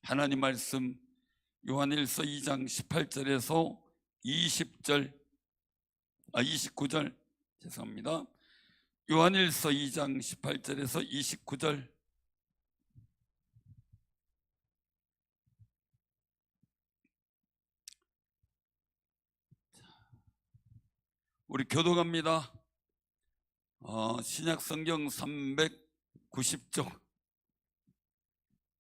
하나님 말씀 요한일서 2장 18절에서 29절 죄송합니다. 요한일서 2장 18절에서 29절. 우리 교독합니다. 신약성경 390쪽.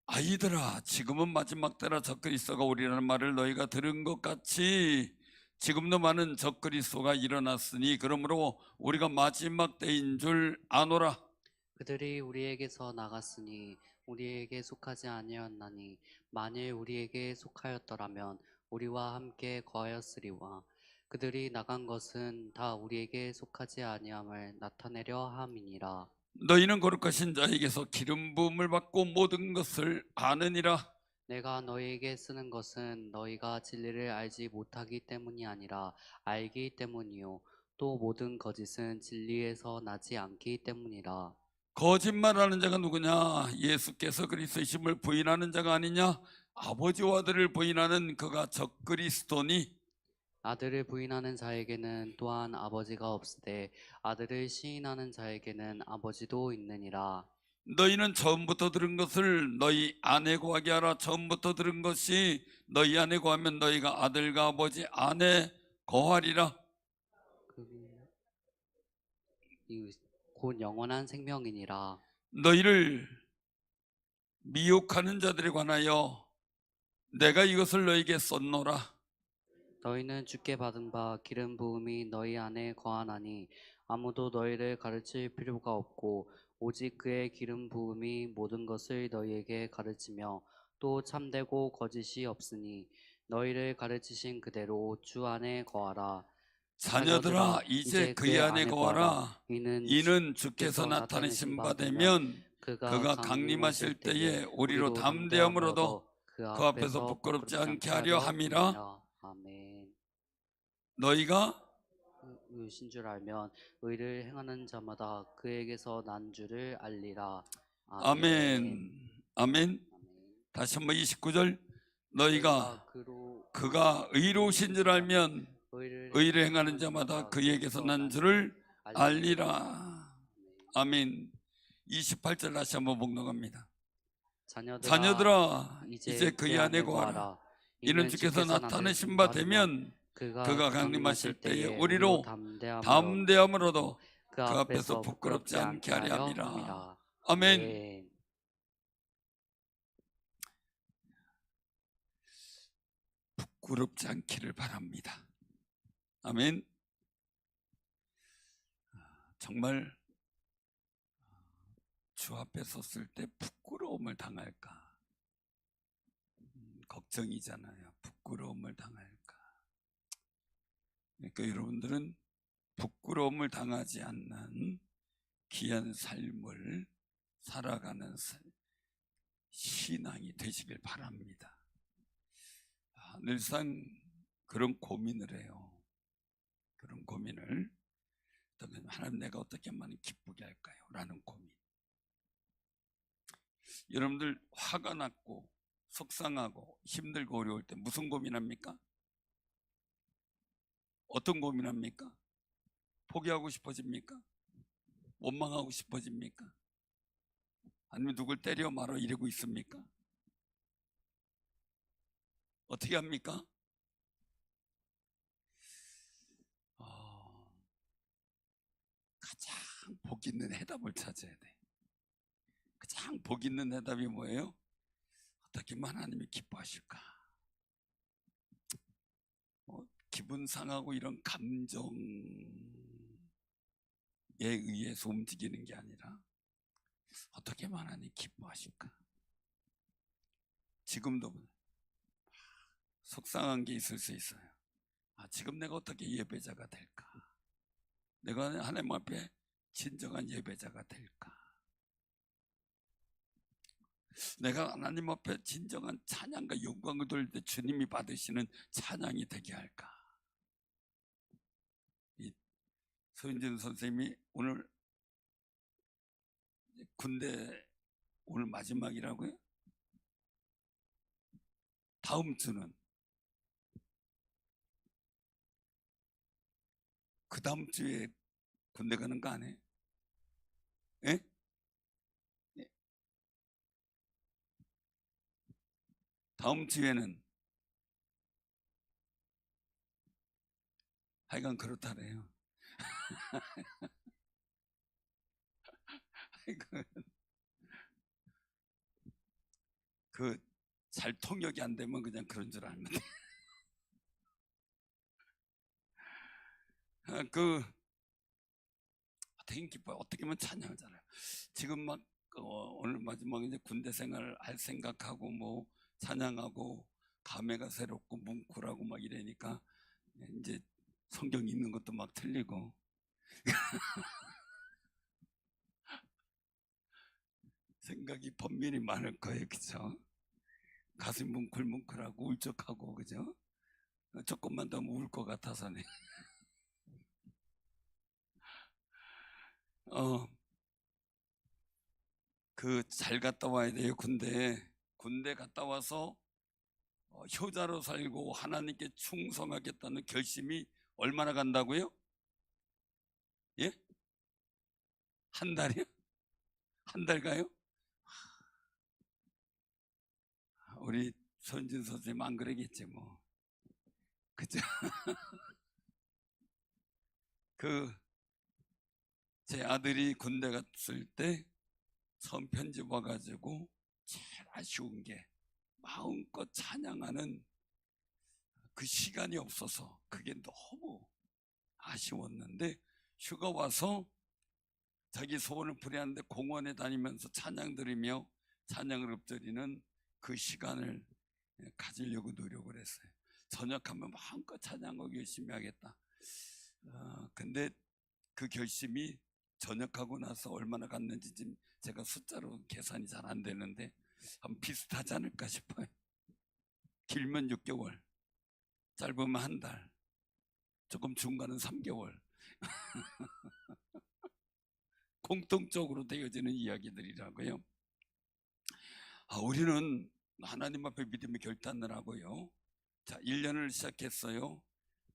아이들아, 지금은 마지막 때라 적그리스도가 오리라는 말을 너희가 들은 것 같이 지금도 많은 적그리스도가 일어났으니 그러므로 우리가 마지막 때인 줄 아노라. 그들이 우리에게서 나갔으니 우리에게 속하지 아니었나니 만일 우리에게 속하였더라면 우리와 함께 거하였으리와 그들이 나간 것은 다 우리에게 속하지 아니함을 나타내려 함이니라. 너희는 거룩하신 자에게서 기름 부음을 받고 모든 것을 아느니라. 내가 너희에게 쓰는 것은 너희가 진리를 알지 못하기 때문이 아니라 알기 때문이요 또 모든 거짓은 진리에서 나지 않기 때문이라. 거짓말하는 자가 누구냐? 예수께서 그리스도이심을 부인하는 자가 아니냐? 아버지와 아들을 부인하는 그가 적그리스도니. 아들을 부인하는 자에게는 또한 아버지가 없으되 아들을 시인하는 자에게는 아버지도 있느니라. 너희는 처음부터 들은 것을 너희 안에 거하게 하라. 처음부터 들은 것이 너희 안에 거하면 너희가 아들과 아버지 안에 거하리라. 곧 영원한 생명이니라. 너희를 미혹하는 자들에 관하여 내가 이것을 너희에게 썼노라. 너희는 주께 받은 바 기름 부음이 너희 안에 거하나니 아무도 너희를 가르칠 필요가 없고 오직 그의 기름 부음이 모든 것을 너희에게 가르치며 또 참되고 거짓이 없으니 너희를 가르치신 그대로 주 안에 거하라. 자녀들아, 이제 그의 안에 거하라. 이는 주께서 나타내신 바 되면 그가 강림하실 때에 우리로 담대함으로도 그 앞에서 부끄럽지 않게 하려 함이라. 아멘. 너희가 의신 줄 알면 의를 행하는 자마다 그에게서 난 줄을 알리라. 아멘. 아멘. 다시 한번 29절. 너희가 그가 의로우신 줄 알면 의를 행하는 자마다 그에게서 난 줄을 알리라. 아멘. 28절 다시 한번 복록합니다. 자녀들아, 이제 그의 안에 거하라. 이는 주께서 나타내신 바 되면 그가 강림하실 때에 우리로 담대함으로도 그 앞에서 부끄럽지 않게 하려 함이라. 아멘. 부끄럽지 않기를 바랍니다. 아멘. 정말 주 앞에 섰을 때 부끄러움을 당할까 걱정이잖아요. 부끄러움을 당할까. 그러니까 여러분들은 부끄러움을 당하지 않는 귀한 삶을 살아가는 신앙이 되시길 바랍니다. 늘상 그런 고민을 해요. 그런 고민을. 하나님, 내가 어떻게 하면 기쁘게 할까요? 라는 고민. 여러분들 화가 났고 속상하고 힘들고 어려울 때 무슨 고민합니까? 어떤 고민합니까? 포기하고 싶어집니까? 원망하고 싶어집니까? 아니면 누굴 때려 말어 이러고 있습니까? 어떻게 합니까? 가장 복 있는 해답을 찾아야 돼. 가장 복 있는 해답이 뭐예요? 어떻게 하면 하나님이 기뻐하실까? 기분 상하고 이런 감정에 의해서 움직이는 게 아니라 어떻게 하면 하나님이 기뻐하실까? 지금도 속상한 게 있을 수 있어요. 지금 내가 어떻게 예배자가 될까? 내가 하나님 앞에 진정한 예배자가 될까? 내가 하나님 앞에 진정한 찬양과 영광을 돌릴 때 주님이 받으시는 찬양이 되게 할까? 서윤진 선생님이 오늘 군대 오늘 마지막이라고요? 다음 주는, 그 다음 주에 군대 가는 거 아니에요? 예? 예. 다음 주에는 하여간 그렇다래요. 그 잘 통역이 안 되면 그냥 그런 줄 알면 돼. 그 되게 기뻐요. 어떻게 보면 찬양하잖아요. 지금 막 오늘 마지막 이제 군대 생활 할 생각하고 뭐 찬양하고 감회가 새롭고 뭉클하고 막 이러니까 이제 성경 읽는 것도 막 틀리고 생각이 번민이 많을 거예요, 그죠? 가슴 뭉클뭉클하고 울적하고, 그죠? 조금만 더 울 것 같아서네. 그 잘 갔다 와야 돼요. 군대 갔다 와서 효자로 살고 하나님께 충성하겠다는 결심이 얼마나 간다고요? 예? 한 달이요? 한 달 가요? 우리 손진 선생님 안 그러겠지 뭐. 그죠? 제 아들이 군대 갔을 때 처음 편집 와가지고 제일 아쉬운 게 마음껏 찬양하는 그 시간이 없어서 그게 너무 아쉬웠는데, 휴가 와서 자기 소원을 풀이하는데 공원에 다니면서 찬양 들으며 찬양을 읊조리는 그 시간을 가지려고 노력을 했어요. 저녁하면 마음껏 찬양하고 열심히 하겠다. 근데 그 결심이 전역하고 나서 얼마나 갔는지 지금 제가 숫자로 계산이 잘 안 되는데 한 비슷하지 않을까 싶어요. 길면 6개월, 짧으면 한 달, 조금 중간은 3개월. 공통적으로 되어지는 이야기들이라고요. 우리는 하나님 앞에 믿음의 결단을 하고요. 자, 1년을 시작했어요.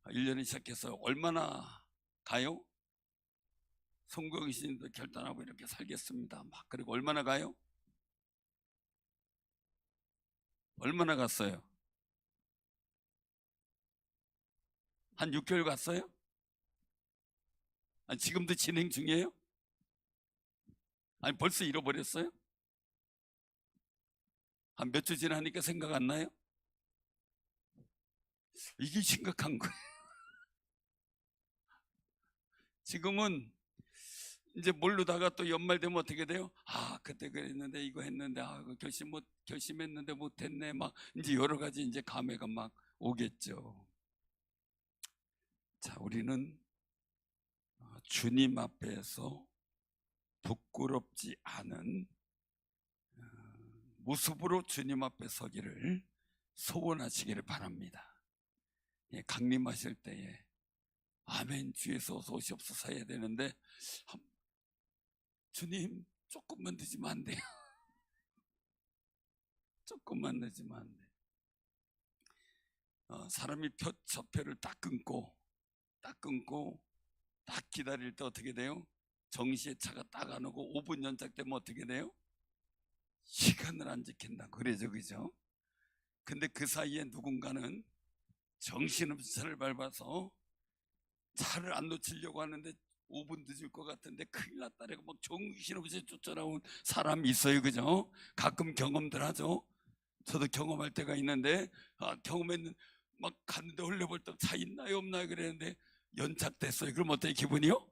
1년을 시작해서 얼마나 가요? 성공이신도 결단하고 이렇게 살겠습니다. 막 그리고 얼마나 가요? 얼마나 갔어요? 한 6개월 갔어요? 아니, 지금도 진행 중이에요? 아니, 벌써 잃어버렸어요? 한 몇 주 지나니까 생각 안 나요? 이게 심각한 거예요. 지금은 이제 모르다가 또 연말 되면 어떻게 돼요? 그때 그랬는데 이거 했는데 그 결심했는데 못했네. 막 이제 여러 가지 이제 감회가 막 오겠죠. 자, 우리는 주님 앞에서 부끄럽지 않은 모습으로 주님 앞에 서기를 소원하시기를 바랍니다. 강림하실 때에 아멘 주에서 어서 오시옵소서 해야 되는데, 주님 조금만 늦으면 안 돼요. 조금만 늦으면 안 돼요. 사람이 좌표를 딱 끊고 딱 기다릴 때 어떻게 돼요? 정시에 차가 딱 안 오고 5분 연착되면 어떻게 돼요? 시간을 안 지킨다 그래죠, 그죠? 근데 그 사이에 누군가는 정신없이 차를 밟아서 차를 안 놓치려고 하는데 5분 늦을 것 같은데 큰일 났다라고 막 정신없이 쫓아나온 사람이 있어요, 그죠? 가끔 경험들 하죠. 저도 경험할 때가 있는데 경험했는 막 갔는데 헐레벌떡 차 있나요 없나요 그랬는데 연착됐어요. 그럼 어때요, 기분이요?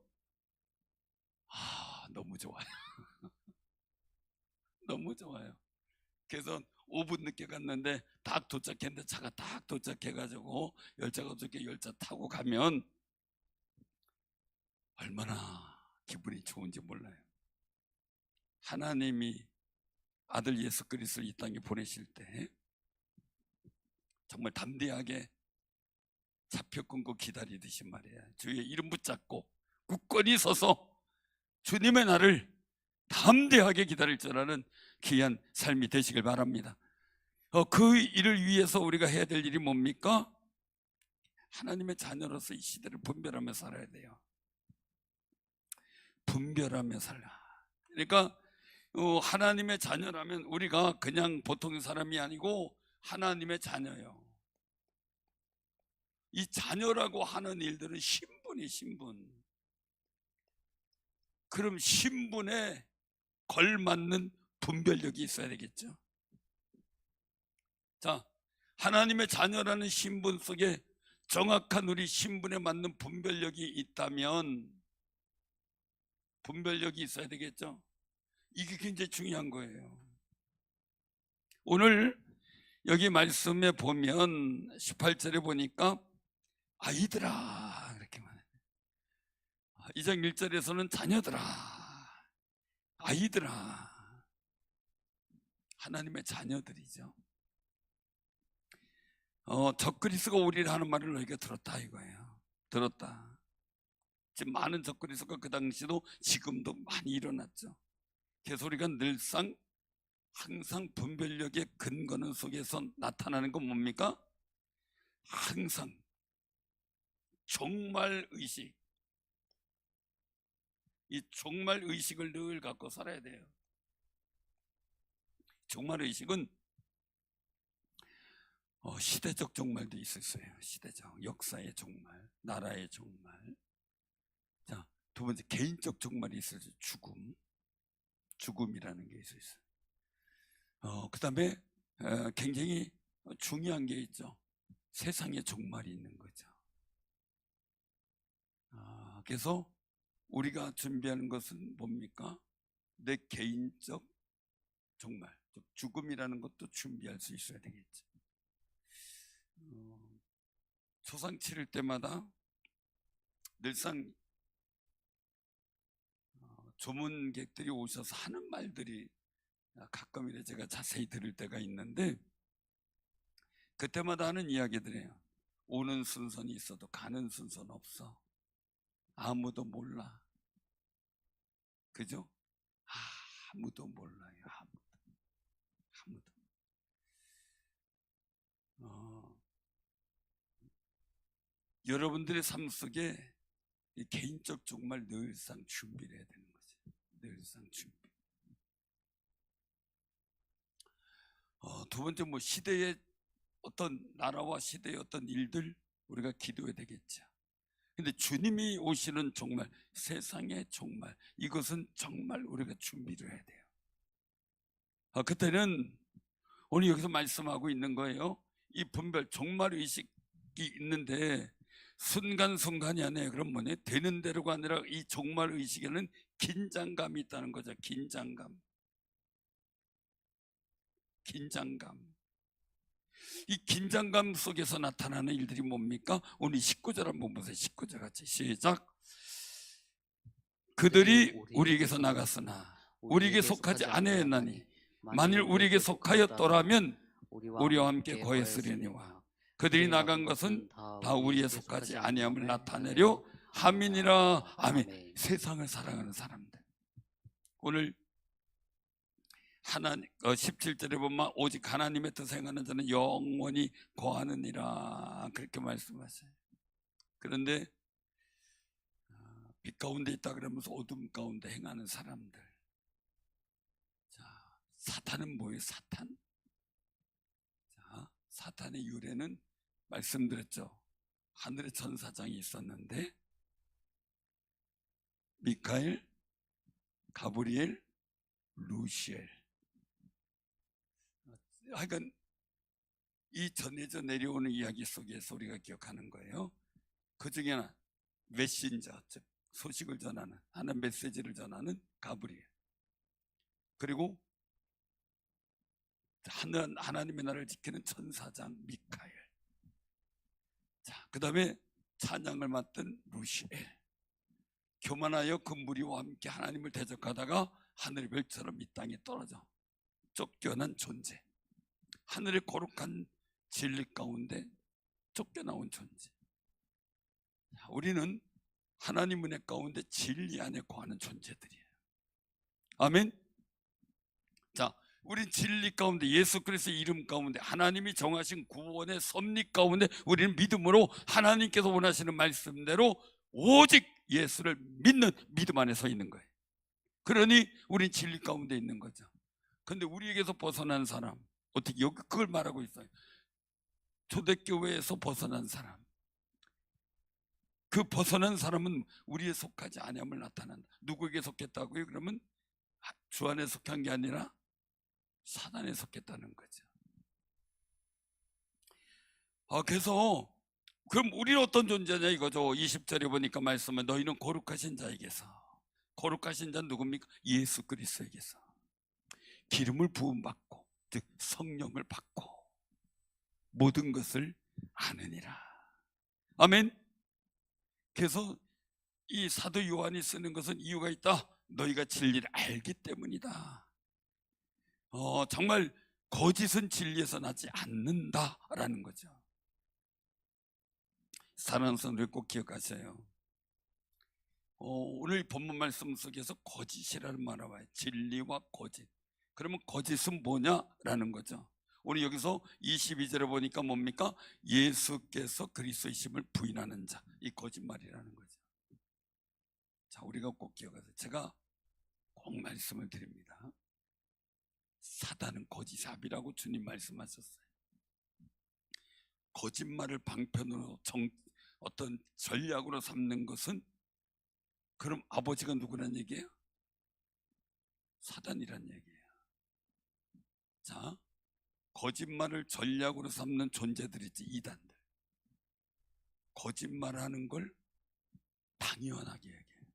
너무 좋아요. 너무 좋아요. 그래서 5분 늦게 갔는데 딱 도착했는데 차가 딱 도착해가지고 열차가 어떻게 열차 타고 가면 얼마나 기분이 좋은지 몰라요. 하나님이 아들 예수 그리스도를 이 땅에 보내실 때 정말 담대하게 잡혀 끊고 기다리듯이 말이야, 주의 이름 붙잡고 굳건히 서서 주님의 날을 담대하게 기다릴 줄 아는 귀한 삶이 되시길 바랍니다. 그 일을 위해서 우리가 해야 될 일이 뭡니까? 하나님의 자녀로서 이 시대를 분별하며 살아야 돼요. 분별하며 살라. 그러니까 하나님의 자녀라면 우리가 그냥 보통의 사람이 아니고 하나님의 자녀예요. 이 자녀라고 하는 일들은 신분이 신분. 그럼 신분에 걸맞는 분별력이 있어야 되겠죠. 자, 하나님의 자녀라는 신분 속에 정확한 우리 신분에 맞는 분별력이 있다면 분별력이 있어야 되겠죠. 이게 굉장히 중요한 거예요. 오늘 여기 말씀에 보면 18절에 보니까 아이들아 그렇게 말해요. 2장 1절에서는 자녀들아, 아이들아, 하나님의 자녀들이죠. 적그리스가 우리를 하는 말을 너희가 들었다 이거예요. 들었다. 지금 많은 적그리스가 그 당시도 지금도 많이 일어났죠. 그래서 우리가 늘상 항상 분별력의 근거는 속에서 나타나는 건 뭡니까? 항상 종말 의식, 이 종말 의식을 늘 갖고 살아야 돼요. 종말 의식은 시대적 종말도 있었어요. 시대적, 역사의 종말, 나라의 종말. 자, 두 번째 개인적 종말이 있었어요. 죽음이라는 게 있었어요. 그 다음에 굉장히 중요한 게 있죠. 세상의 종말이 있는 거죠. 그래서 우리가 준비하는 것은 뭡니까? 내 개인적 종말, 죽음이라는 것도 준비할 수 있어야 되겠죠. 초상 치를 때마다 늘상 조문객들이 오셔서 하는 말들이 가끔 이래 제가 자세히 들을 때가 있는데 그때마다 하는 이야기들이에요. 오는 순서는 있어도 가는 순서는 없어. 아무도 몰라. 그죠? 아무도 몰라요. 아무도. 여러분들의 삶 속에 이 개인적 종말 늘상 준비를 해야 되는 거죠. 늘상 준비. 두 번째 시대의 어떤 나라와 시대의 어떤 일들 우리가 기도해야 되겠죠. 근데 주님이 오시는 종말, 세상의 종말, 이것은 정말 우리가 준비를 해야 돼요. 그때는 오늘 여기서 말씀하고 있는 거예요. 이 분별 종말 의식이 있는데 순간순간이 아니에요. 그럼 뭐냐? 되는 대로가 아니라 이 종말 의식에는 긴장감이 있다는 거죠. 긴장감. 이 긴장감 속에서 나타나는 일들이 뭡니까? 오늘 19절 한번 보세요. 19절 같이 시작. 그들이 우리에게서 나갔으나 우리에게 속하지 아니하였나니 만일 우리에게 속하였더라면 우리와 함께 거했으려니와 그들이 나간 것은 다 우리에 속하지 아니함을 나타내려 함이니라. 아멘. 세상을 사랑하는 사람들, 오늘 하나님 17절에 보면 오직 하나님의 뜻을 행하는 자는 영원히 거하느니라 그렇게 말씀하셔요. 그런데 빛 가운데 있다 그러면서 어둠 가운데 행하는 사람들, 자, 사탄은 뭐예요? 사탄? 자, 사탄의 유래는 말씀드렸죠. 하늘의 천사장이 있었는데 미카엘, 가브리엘, 루시엘, 하여간 이 전해져 내려오는 이야기 속에서 우리가 기억하는 거예요. 그 중에 하나 메신저, 즉 소식을 전하는, 하나의 메시지를 전하는 가브리엘, 그리고 하나님의 나라를 지키는 천사장 미카엘, 자, 그 다음에 찬양을 맡은 루시엘, 교만하여 그 무리와 함께 하나님을 대적하다가 하늘의 별처럼 이 땅에 떨어져 쫓겨난 존재, 하늘의 거룩한 진리 가운데 쫓겨나온 존재. 우리는 하나님 은혜 가운데 진리 안에 거하는 존재들이에요. 아멘. 자, 우린 진리 가운데, 예수 그리스도의 이름 가운데, 하나님이 정하신 구원의 섭리 가운데 우리는 믿음으로 하나님께서 원하시는 말씀대로 오직 예수를 믿는 믿음 안에 서 있는 거예요. 그러니 우린 진리 가운데 있는 거죠. 근데 우리에게서 벗어난 사람, 어떻게 여기 그걸 말하고 있어요. 초대교회에서 벗어난 사람, 그 벗어난 사람은 우리에 속하지 아니함을 나타난다. 누구에게 속했다고요? 그러면 주 안에 속한 게 아니라 사단에 속했다는 거죠. 그래서 그럼 우리는 어떤 존재냐 이거죠. 20절에 보니까 말씀은 너희는 거룩하신 자에게서, 거룩하신 자는 누굽니까? 예수 그리스도에게서 기름을 부음받고, 즉 성령을 받고 모든 것을 아느니라. 아멘. 그래서 이 사도 요한이 쓰는 것은 이유가 있다. 너희가 진리를 알기 때문이다. 정말 거짓은 진리에서 나지 않는다라는 거죠. 사랑하는 성도들 꼭 기억하세요. 오늘 본문 말씀 속에서 거짓이라는 말이 와요. 진리와 거짓. 그러면 거짓은 뭐냐라는 거죠. 오늘 여기서 22절에 보니까 뭡니까? 예수께서 그리스도이심을 부인하는 자, 이 거짓말이라는 거죠. 자, 우리가 꼭 기억하세요. 제가 꼭 말씀을 드립니다. 사단은 거짓의 압이라고 주님 말씀하셨어요. 거짓말을 방편으로 어떤 전략으로 삼는 것은, 그럼 아버지가 누구란 얘기예요? 사단이란 얘기예요. 자, 거짓말을 전략으로 삼는 존재들이지, 이단들. 거짓말하는 걸 당연하게 얘기해요.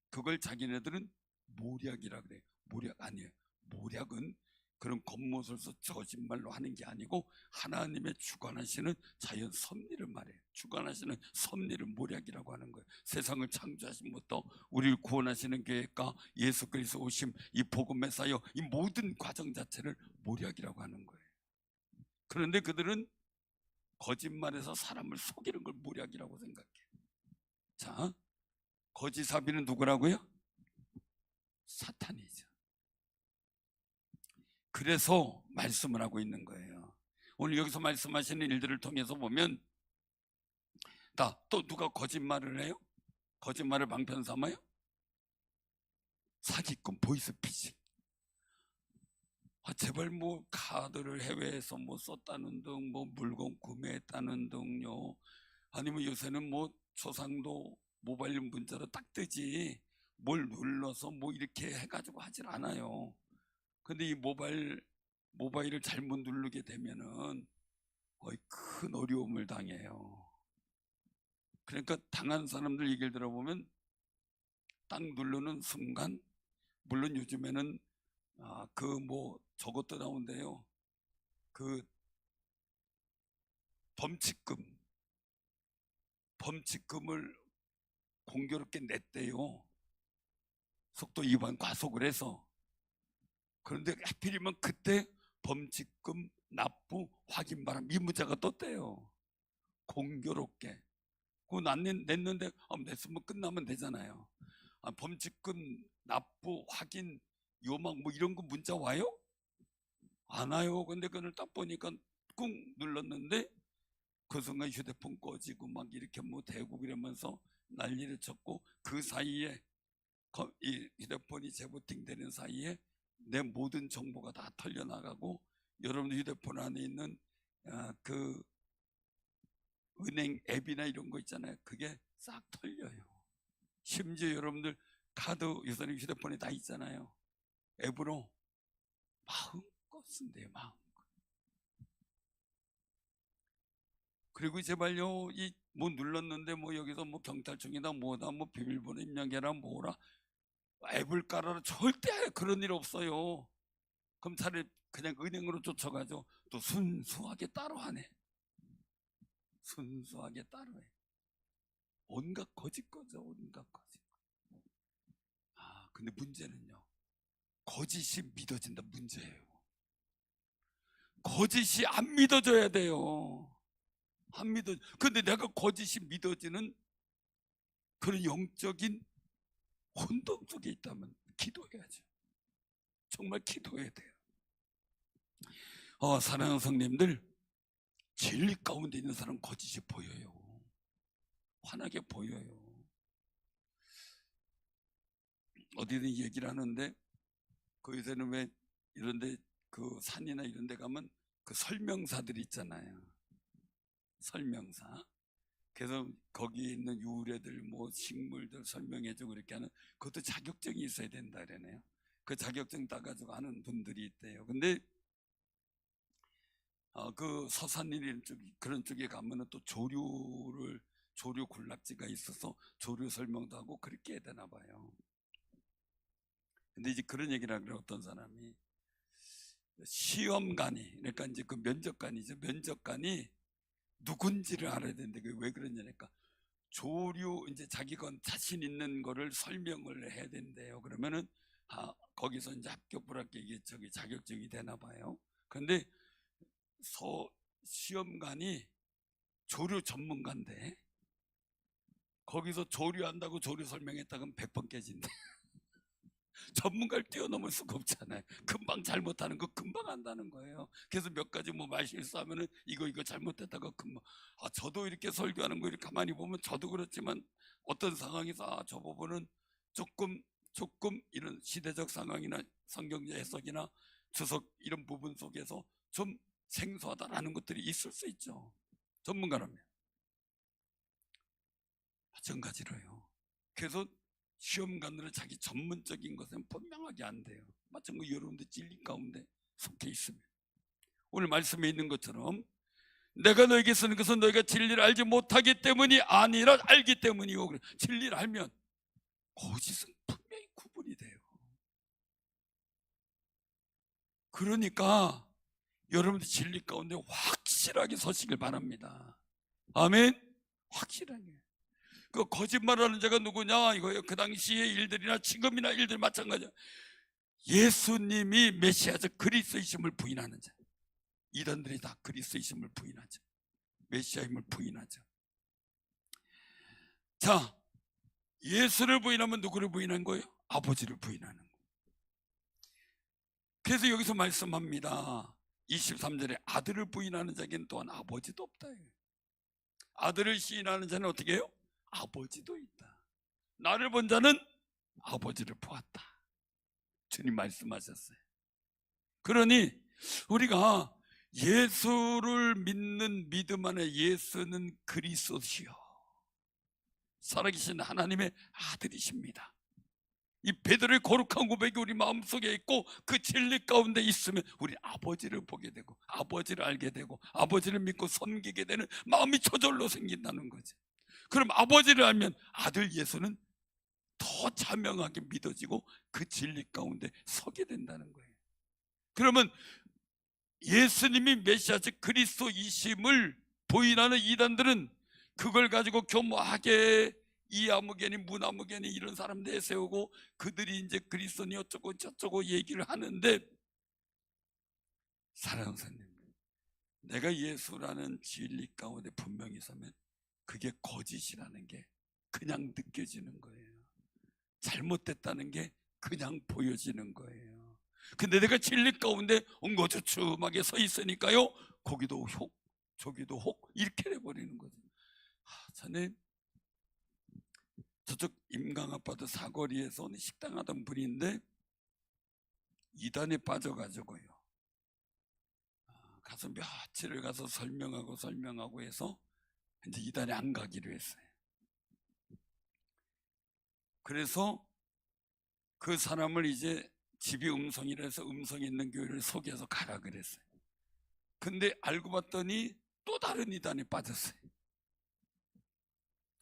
그걸 자기네들은 모략이라 그래요. 모략 아니에요. 모략은 그런 겉모습을 거짓말로 하는 게 아니고 하나님의 주관하시는 자연 섭리를 말해요. 주관하시는 섭리를 모략이라고 하는 거예요. 세상을 창조하신부터 우리를 구원하시는 계획과 예수 그리스도 오심, 이 복음의 사역, 이 모든 과정 자체를 모략이라고 하는 거예요. 그런데 그들은 거짓말에서 사람을 속이는 걸 모략이라고 생각해요. 자, 거짓 사비는 누구라고요? 사탄이죠. 그래서 말씀을 하고 있는 거예요. 오늘 여기서 말씀하시는 일들을 통해서 보면 또 누가 거짓말을 해요? 거짓말을 방편 삼아요? 사기꾼, 보이스피싱. 제발 뭐 카드를 해외에서 뭐 썼다는 등, 뭐 물건 구매했다는 등요. 아니면 요새는 뭐 초상도 모바일 문자로 딱 뜨지 뭘 눌러서 뭐 이렇게 해가지고 하질 않아요. 근데 이 모바일을 잘못 누르게 되면은 거의 큰 어려움을 당해요. 그러니까 당한 사람들 얘기를 들어보면 딱 누르는 순간, 물론 요즘에는 그 뭐 저것도 나온대요. 그 범칙금을 공교롭게 냈대요. 속도 위반 과속을 해서. 그런데 하필이면 그때 범칙금 납부 확인 바람 이 문자가 떴대요. 공교롭게. 그거 냈는데 냈으면 끝나면 되잖아요. 범칙금 납부 확인 요망 뭐 이런 거 문자 와요? 안 와요. 근데 그걸 딱 보니까 꾹 눌렀는데 그 순간 휴대폰 꺼지고 막 이렇게 뭐 대고 이러면서 난리를 쳤고, 그 사이에 이 휴대폰이 재부팅되는 사이에 내 모든 정보가 다 털려나가고, 여러분들 휴대폰 안에 있는 그 은행 앱이나 이런 거 있잖아요. 그게 싹 털려요. 심지어 여러분들 카드 요새는 휴대폰에 다 있잖아요. 앱으로 마음껏 쓴대요. 마음껏. 그리고 제발요, 이 뭐 눌렀는데 뭐 여기서 뭐 경찰청이다 뭐다 뭐 비밀번호 입력해라 뭐라 앱을 깔아라. 절대 그런 일 없어요. 그럼 차라리 그냥 은행으로 쫓아가죠. 또 순수하게 따로 하네. 순수하게 따로 해. 온갖 거짓 거죠. 온갖 거짓. 근데 문제는요, 거짓이 믿어진다 문제예요. 거짓이 안 믿어져야 돼요. 안 믿어. 근데 내가 거짓이 믿어지는 그런 영적인 혼돈 속에 있다면 기도해야죠. 정말 기도해야 돼요. 사랑하는 성님들, 진리 가운데 있는 사람 거짓이 보여요. 환하게 보여요. 어디든 얘기를 하는데 그 요새는 왜 이런데 그 산이나 이런 데 가면 그 설명사들 있잖아요. 설명사. 그래서 거기에 있는 유래들 뭐 식물들 설명해주고 그렇게 하는, 그것도 자격증이 있어야 된다 그러네요. 그 자격증 따가지고 하는 분들이 있대요. 근데 그 서산일 쪽 그런 쪽에 가면은 또 조류 군락지가 있어서 조류 설명도 하고 그렇게 해야 되나 봐요. 근데 이제 그런 얘기를 하더라고요. 어떤 사람이 시험관이, 그러니까 이제 그 면접관이죠. 면접관이 누군지를 알아야 되는데 그게 왜 그러냐니까, 조류 이제 자기가 자신 있는 거를 설명을 해야 된대요. 그러면은 거기서 이제 합격 불합격 이게 자격증이 되나 봐요. 그런데 시험관이 조류 전문가인데 거기서 조류한다고 조류 설명했다가 100번 깨진대. 전문가를 뛰어넘을 수가 없잖아요. 금방 잘못하는 거 금방 안다는 거예요. 그래서 몇 가지 뭐 말실수하면은 이거 잘못했다가 금방, 저도 이렇게 설교하는 거 이렇게 가만히 보면 저도 그렇지만 어떤 상황에서 저 부분은 조금 이런 시대적 상황이나 성경적 해석이나 주석 이런 부분 속에서 좀 생소하다라는 것들이 있을 수 있죠. 전문가라면. 마찬가지로요. 그래서 시험관들은 자기 전문적인 것은 분명하게 안 돼요. 마찬가지로 여러분들 진리 가운데 속해 있으면, 오늘 말씀에 있는 것처럼 내가 너에게 쓰는 것은 너희가 진리를 알지 못하기 때문이 아니라 알기 때문이고, 진리를 알면 거짓은 분명히 구분이 돼요. 그러니까 여러분들 진리 가운데 확실하게 서시길 바랍니다. 아멘. 확실하게. 그 거짓말하는 자가 누구냐 이거예요. 그 당시의 일들이나 지금이나 일들 마찬가지야. 예수님이 메시아죠, 그리스도이심을 부인하는 자. 이단들이 다 그리스도이심을 부인하죠. 메시아임을 부인하죠. 자, 예수를 부인하면 누구를 부인한 거예요? 아버지를 부인하는 거예요. 그래서 여기서 말씀합니다. 23절에 아들을 부인하는 자에게는 또한 아버지도 없다. 아들을 시인하는 자는 어떻게 해요? 아버지도 있다. 나를 본 자는 아버지를 보았다. 주님 말씀하셨어요. 그러니 우리가 예수를 믿는 믿음 안에 예수는 그리스도시요 살아계신 하나님의 아들이십니다. 이 베드로의 거룩한 고백이 우리 마음속에 있고 그 진리 가운데 있으면 우리 아버지를 보게 되고 아버지를 알게 되고 아버지를 믿고 섬기게 되는 마음이 저절로 생긴다는 거죠. 그럼 아버지를 알면 아들 예수는 더 자명하게 믿어지고 그 진리 가운데 서게 된다는 거예요. 그러면 예수님이 메시아 즉 그리스도이심을 부인하는 이단들은 그걸 가지고 교묘하게 이아무개니 문아무개니 이런 사람 내세우고 그들이 이제 그리스도니 어쩌고 저쩌고 얘기를 하는데, 사랑하는 선생님, 내가 예수라는 진리 가운데 분명히 서면 그게 거짓이라는 게 그냥 느껴지는 거예요. 잘못됐다는 게 그냥 보여지는 거예요. 근데 내가 진리 가운데 엉거주춤하게 서 있으니까요, 거기도 혹 저기도 혹 이렇게 돼버리는 거죠. 전에 저쪽 임강아파트 사거리에서 식당 하던 분인데 이단에 빠져가지고요, 가서 며칠을 가서 설명하고 해서 이제 이단에 안 가기로 했어요. 그래서 그 사람을 이제 집이 음성이라 해서 음성이 있는 교회를 소개해서 가라 그랬어요. 근데 알고 봤더니 또 다른 이단에 빠졌어요.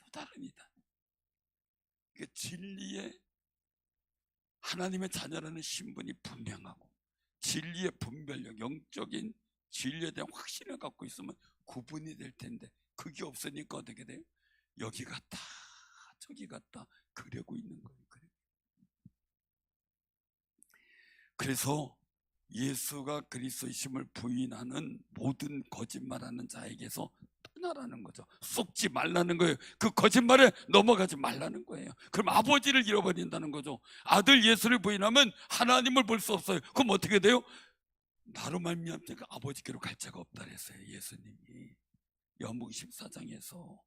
또 다른 이단. 그 진리의 하나님의 자녀라는 신분이 분명하고 진리의 분별력, 영적인 진리에 대한 확신을 갖고 있으면 구분이 될 텐데 그게 없으니까 어떻게 돼요? 여기 갔다 저기 갔다 그러고 있는 거예요. 그래서 예수가 그리스도이심을 부인하는 모든 거짓말하는 자에게서 떠나라는 거죠. 속지 말라는 거예요. 그 거짓말에 넘어가지 말라는 거예요. 그럼 아버지를 잃어버린다는 거죠. 아들 예수를 부인하면 하나님을 볼 수 없어요. 그럼 어떻게 돼요? 나로 말미암아 아버지께로 갈 자가 없다 그랬어요, 예수님이 요한복음 14장에서.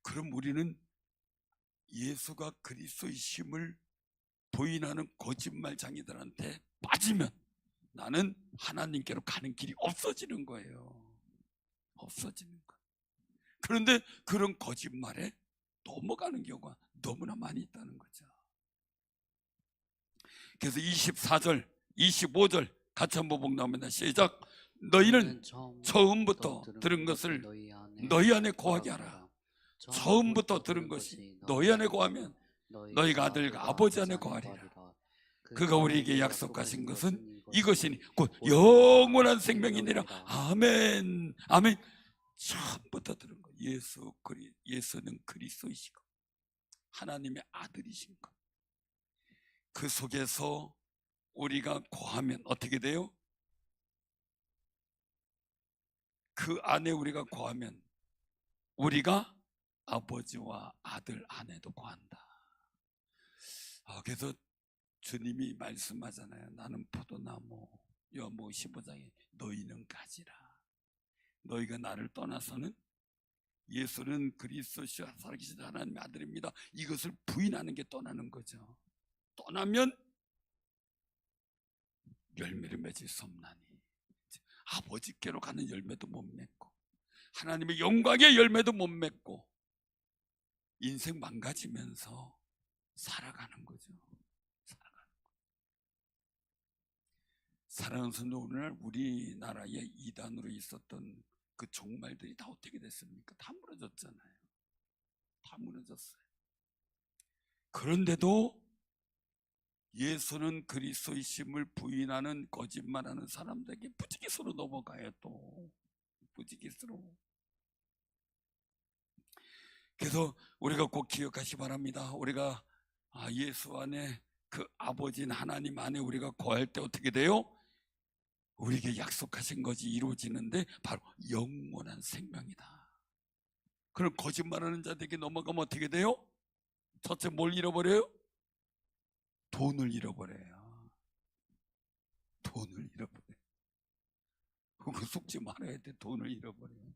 그럼 우리는 예수가 그리스도이심을 부인하는 거짓말장이들한테 빠지면 나는 하나님께로 가는 길이 없어지는 거예요. 없어지는 거. 그런데 그런 거짓말에 넘어가는 경우가 너무나 많이 있다는 거죠. 그래서 24절, 25절 같이 한번 복나옵니다. 시작. 너희는 처음부터 들은 것을 너희 안에 거하게 하라. 처음부터 들은 것이 너희 안에 거하면 너희가 아들과 아버지 안에 거하리라. 그가 우리에게 약속하신 것은 이것이니 곧 영원한 생명이니라. 아멘. 아멘. 처음부터 들은 거. 예수는 그리스도이시고 하나님의 아들이신 것. 그 속에서 우리가 거하면 어떻게 돼요? 그 안에 우리가 거하면 우리가 아버지와 아들 안에도 거한다. 그래서 주님이 말씀하잖아요. 나는 포도나무. 요한복음 15장에 너희는 가지라. 너희가 나를 떠나서는 예수는 그리스도시와 살아계신 하나님의 아들입니다. 이것을 부인하는 게 떠나는 거죠. 떠나면 열매를 맺을 수 없나니. 아버지께로 가는 열매도 못 맺고 하나님의 영광의 열매도 못 맺고 인생 망가지면서 살아가는 거죠. 사랑하는 성도, 오늘날 우리나라에 이단으로 있었던 그 종말들이 다 어떻게 됐습니까? 다 무너졌잖아요. 다 무너졌어요. 그런데도 예수는 그리스도이심을 부인하는 거짓말하는 사람들에게 부지기수로 넘어가요. 또 부지기수로. 그래서 우리가 꼭 기억하시 바랍니다. 우리가 예수 안에 그 아버지인 하나님 안에 우리가 거할 때 어떻게 돼요? 우리에게 약속하신 것이 이루어지는데 바로 영원한 생명이다. 그럼 거짓말하는 자들에게 넘어가면 어떻게 돼요? 첫째 뭘 잃어버려요? 돈을 잃어버려요. 돈을 잃어버려요. 그거 속지 말아야 돼. 돈을 잃어버려요.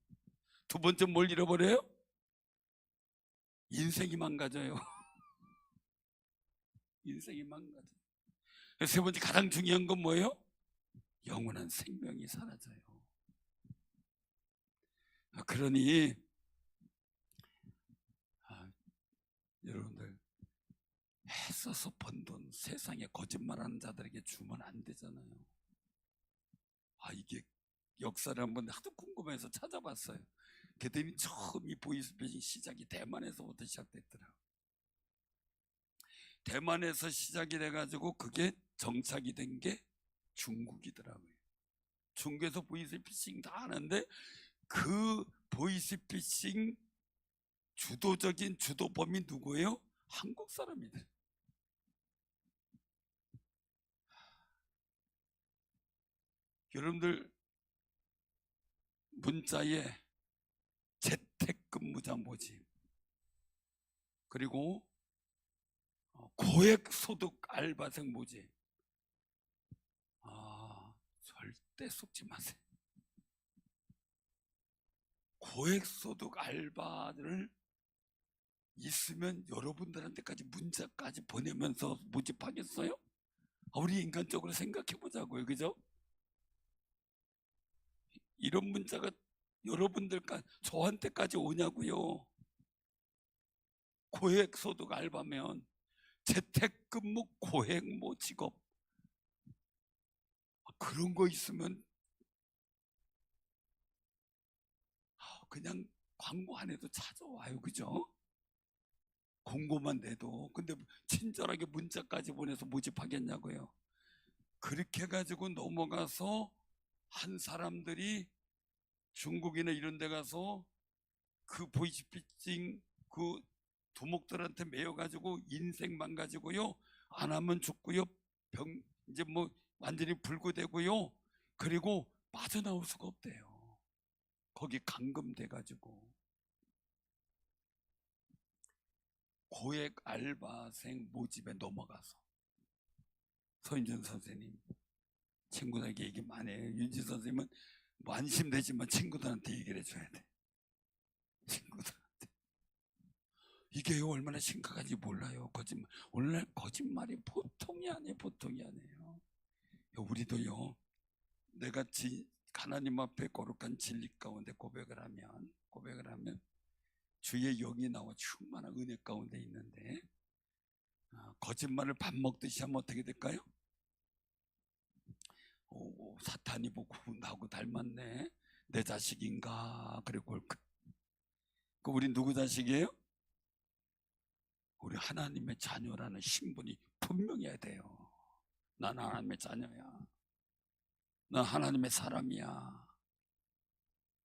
두 번째 뭘 잃어버려요? 인생이 망가져요. 인생이 망가져요. 세 번째 가장 중요한 건 뭐예요? 영원한 생명이 사라져요. 그러니 여러분들 애써서 번 돈 세상에 거짓말하는 자들에게 주면 안 되잖아요. 이게 역사를 한번 하도 궁금해서 찾아봤어요. 그랬더니 처음 이 보이스피싱 시작이 대만에서부터 시작됐더라고요. 대만에서 시작이 돼가지고 그게 정착이 된 게 중국이더라고요. 중국에서 보이스피싱 다 하는데 그 보이스피싱 주도적인 주도범이 누구예요? 한국 사람이들. 여러분들 문자에 재택근무자 모집 그리고 고액소득 알바생 모집 절대 속지 마세요. 고액소득 알바를 있으면 여러분들한테까지 문자까지 보내면서 모집하겠어요? 우리 인간적으로 생각해 보자고요. 그죠? 이런 문자가 여러분들까지 저한테까지 오냐고요. 고액소득 알바면 재택근무 고액 직업 그런 거 있으면 그냥 광고 안 해도 찾아와요. 그죠? 공고만 내도. 근데 친절하게 문자까지 보내서 모집하겠냐고요. 그렇게 해가지고 넘어가서 한 사람들이 중국이나 이런 데 가서 그 보이스피싱 그 두목들한테 매여가지고 인생 망가지고요. 안 하면 죽고요. 이제 완전히 불구되고요. 그리고 빠져나올 수가 없대요. 거기 감금돼가지고. 고액 알바생 모집에 넘어가서 서인준 선생님 친구들에게 얘기 많이 해요. 윤지 선생님은 뭐 안심되지만 친구들한테 얘기를 해줘야 돼. 친구들한테. 이게 얼마나 심각한지 몰라요. 거짓말. 오늘날 거짓말이 보통이 아니에요. 보통이 아니에요. 우리도요, 내가 하나님 앞에 거룩한 진리 가운데 고백을 하면 주의 영이 나와 충만한 은혜 가운데 있는데, 거짓말을 밥 먹듯이 하면 어떻게 될까요? 사탄이 보고 나하고 닮았네, 내 자식인가, 그리고 우리 누구 자식이에요? 우리 하나님의 자녀라는 신분이 분명해야 돼요. 난 하나님의 자녀야, 난 하나님의 사람이야.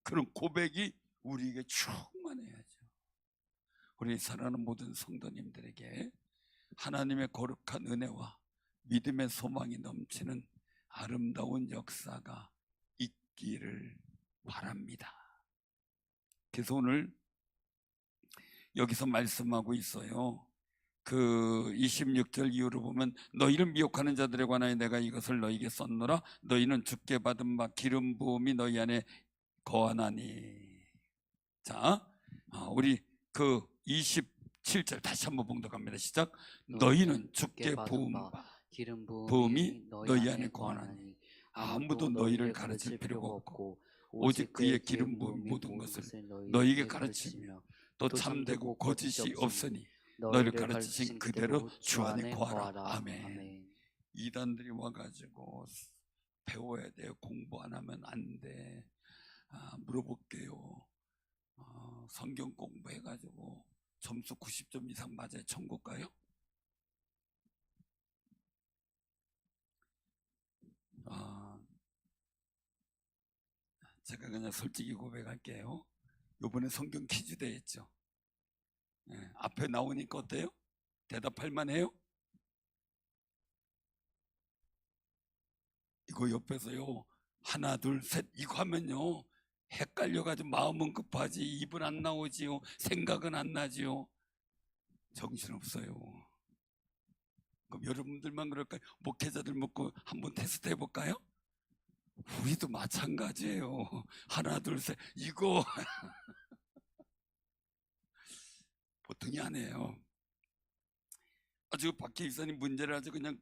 그런 고백이 우리에게 충만해야죠. 우리 사랑하는 모든 성도님들에게 하나님의 거룩한 은혜와 믿음의 소망이 넘치는 아름다운 역사가 있기를 바랍니다. 그래서 오늘 여기서 말씀하고 있어요. 그 26절 이후로 보면, 너희를 미혹하는 자들에 관하여 내가 이것을 너희에게 썼노라. 너희는 주께 받은 바 기름 부음이 너희 안에 거하나니. 자, 우리 그 27절 다시 한번 봉독합니다. 시작. 너희는 주께 부은 바 기름 부음이 너희 안에 거하나니 아무도 너희를 가르칠 필요가 없고 오직 그의 기름 부은 모든 것을 너희에게 가르치며 또 참되고 거짓이 없으니 너희를 가르치신 그대로 주 안에 거하라. 아멘. 이단들이 와가지고 배워야 돼요. 공부 안 하면 안 돼. 물어볼게요. 성경 공부해가지고 점수 90점 이상 맞아야 천국 가요? 제가 그냥 솔직히 고백할게요. 요번에 성경 퀴즈 대회했죠. 앞에 나오니까 어때요? 대답할 만해요? 이거 옆에서요, 하나 둘 셋 이거 하면요 헷갈려가지고 마음은 급하지 입은 안 나오지요, 생각은 안 나지요. 정신없어요. 그럼 여러분들만 그럴까요? 목회자들 먹고 한번 테스트 해볼까요? 우리도 마찬가지예요. 하나 둘 셋 이거 보통이 아니에요. 아주 박혜 이사님 문제를 아주 그냥,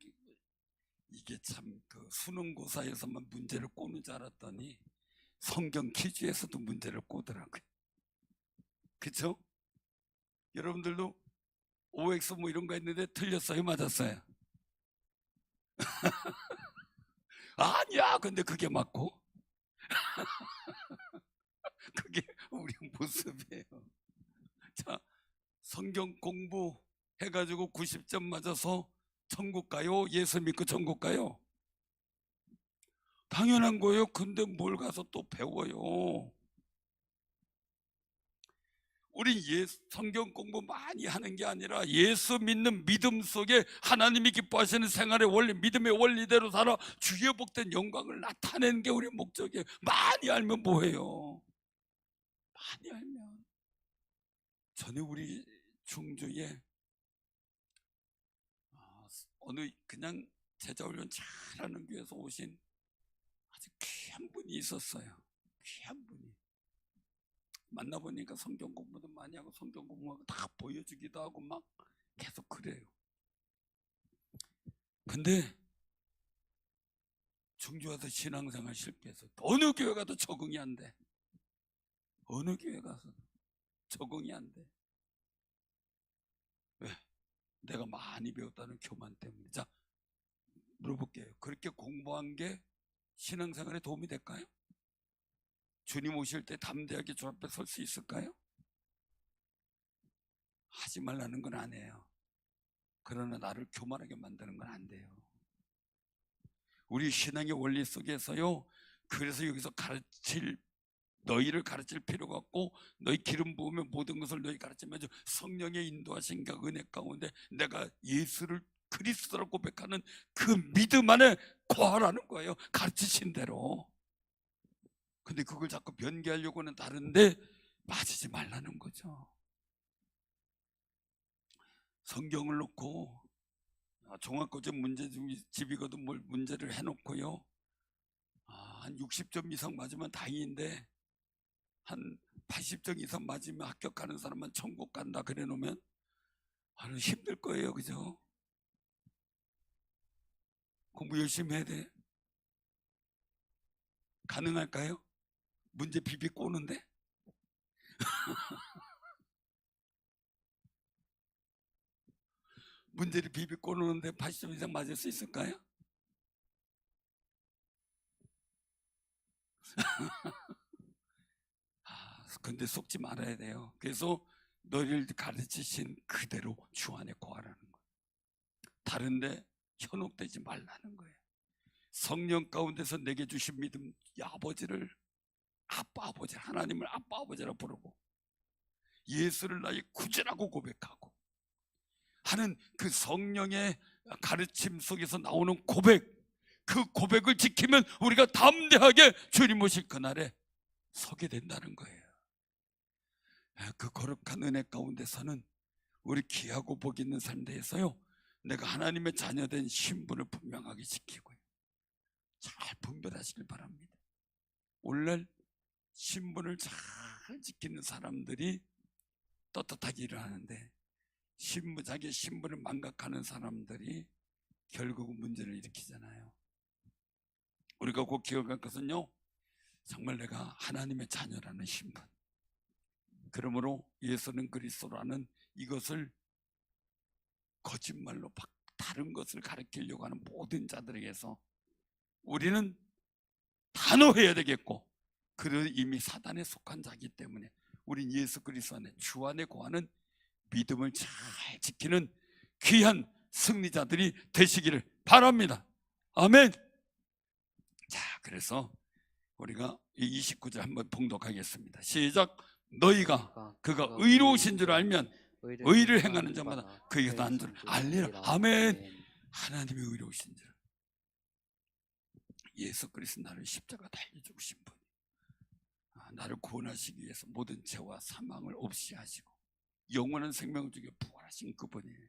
이게 참 그 수능고사에서만 문제를 꼬는 줄 알았더니 성경 퀴즈에서도 문제를 꼬더라고요. 그쵸? 여러분들도 OX 뭐 이런 거 했는데 틀렸어요? 맞았어요? 아니야. 근데 그게 맞고 그게 우리 모습이에요. 자, 성경 공부 해가지고 90점 맞아서 천국 가요? 예수 믿고 천국 가요? 당연한 거예요. 근데 뭘 가서 또 배워요? 우리 성경 공부 많이 하는 게 아니라 예수 믿는 믿음 속에 하나님이 기뻐하시는 생활의 원리, 믿음의 원리대로 살아 주의 복된 영광을 나타내는 게 우리 목적이에요. 많이 알면 뭐해요? 많이 알면. 전에 우리 충주에 어느 그냥 제자훈련 잘하는 교회에서 오신 아주 귀한 분이 있었어요. 귀한 분이. 만나보니까 성경 공부도 많이 하고 성경 공부하고 다 보여주기도 하고 막 계속 그래요. 근데 충주 와서 신앙생활 실패해서 어느 교회 가도 적응이 안 돼. 어느 교회 가서 적응이 안 돼. 왜? 내가 많이 배웠다는 교만 때문에. 자, 물어볼게요. 그렇게 공부한 게 신앙생활에 도움이 될까요? 주님 오실 때 담대하게 주 앞에 설 수 있을까요? 하지 말라는 건 아니에요. 그러나 나를 교만하게 만드는 건 안 돼요. 우리 신앙의 원리 속에서요, 그래서 여기서 너희를 가르칠 필요가 없고 너희 기름 부으면 모든 것을 너희 가르치면 성령의 인도하신가 은혜 가운데 내가 예수를 그리스도라고 고백하는 그 믿음 안에 거하라는 거예요. 가르치신 대로. 근데 그걸 자꾸 변개하려고는 다른데 빠지지 말라는 거죠. 성경을 놓고 종합고점 문제집이거든 뭘 문제를 해놓고요, 한 60점 이상 맞으면 다행인데 한 80점 이상 맞으면 합격하는 사람만 천국 간다 그래 놓으면 아주 힘들 거예요. 그죠? 공부 열심히 해야 돼. 가능할까요? 문제 비비 꼬는데? 문제를 비비 꼬는데 80점 이상 맞을 수 있을까요? 근데 속지 말아야 돼요. 그래서 너희를 가르치신 그대로 주 안에 거하라는 거예요. 다른데 현혹되지 말라는 거예요. 성령 가운데서 내게 주신 믿음, 이 아버지를 아빠 아버지, 하나님을 아빠 아버지라 부르고 예수를 나의 구주라고 고백하고 하는 그 성령의 가르침 속에서 나오는 고백, 그 고백을 지키면 우리가 담대하게 주님 오실 그날에 서게 된다는 거예요. 그 거룩한 은혜 가운데서는 우리 귀하고 복 있는 삶 대해서요, 내가 하나님의 자녀된 신분을 분명하게 지키고요, 잘 분별하시길 바랍니다. 오늘날 신분을 잘 지키는 사람들이 떳떳하게 일어나는데 자기 신분을 망각하는 사람들이 결국은 문제를 일으키잖아요. 우리가 꼭 기억할 것은요, 정말 내가 하나님의 자녀라는 신분, 그러므로 예수는 그리스도라는 이것을 거짓말로 다른 것을 가르치려고 하는 모든 자들에게서 우리는 단호해야 되겠고, 그는 이미 사단에 속한 자이기 때문에 우린 예수 그리스도 안에 주 안에 거하는 믿음을 잘 지키는 귀한 승리자들이 되시기를 바랍니다. 아멘. 자, 그래서 우리가 이 29절 한번 봉독하겠습니다. 시작. 너희가 그가 의로우신 줄 알면 의를 행하는 자마다 그에게 난 줄 알리라. 아멘. 하나님이 의로우신 줄, 예수 그리스도 나를 십자가 달려 죽으신 분, 나를 구원하시기 위해서 모든 죄와 사망을 없이 하시고 영원한 생명을 주게 부활하신 그분이에요.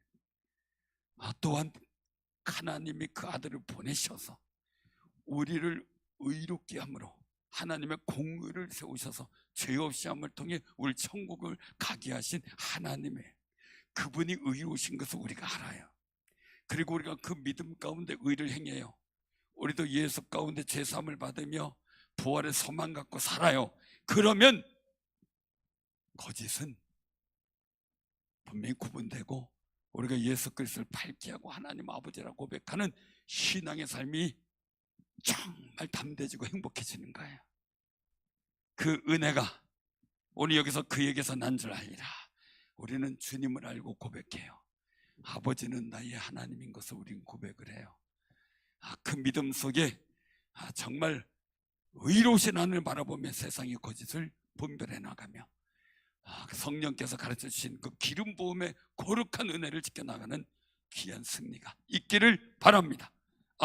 또한 하나님이 그 아들을 보내셔서 우리를 의롭게 함으로 하나님의 공의를 세우셔서 죄 없이 함을 통해 우리 천국을 가게 하신 하나님의, 그분이 의로우신 것을 우리가 알아요. 그리고 우리가 그 믿음 가운데 의를 행해요. 우리도 예수 가운데 죄사함을 받으며 부활의 소망 갖고 살아요. 그러면 거짓은 분명히 구분되고 우리가 예수 그리스도를 밝게 하고 하나님 아버지라고 고백하는 신앙의 삶이 정말 담대해지고 행복해지는 거예요. 그 은혜가 오늘 여기서 그에게서 난 줄 알리라. 우리는 주님을 알고 고백해요. 아버지는 나의 하나님인 것을 우리는 고백을 해요. 그 믿음 속에 정말 의로우신 하나님을 바라보며 세상의 거짓을 분별해 나가며 성령께서 가르쳐 주신 그 기름 부음의 거룩한 은혜를 지켜나가는 귀한 승리가 있기를 바랍니다.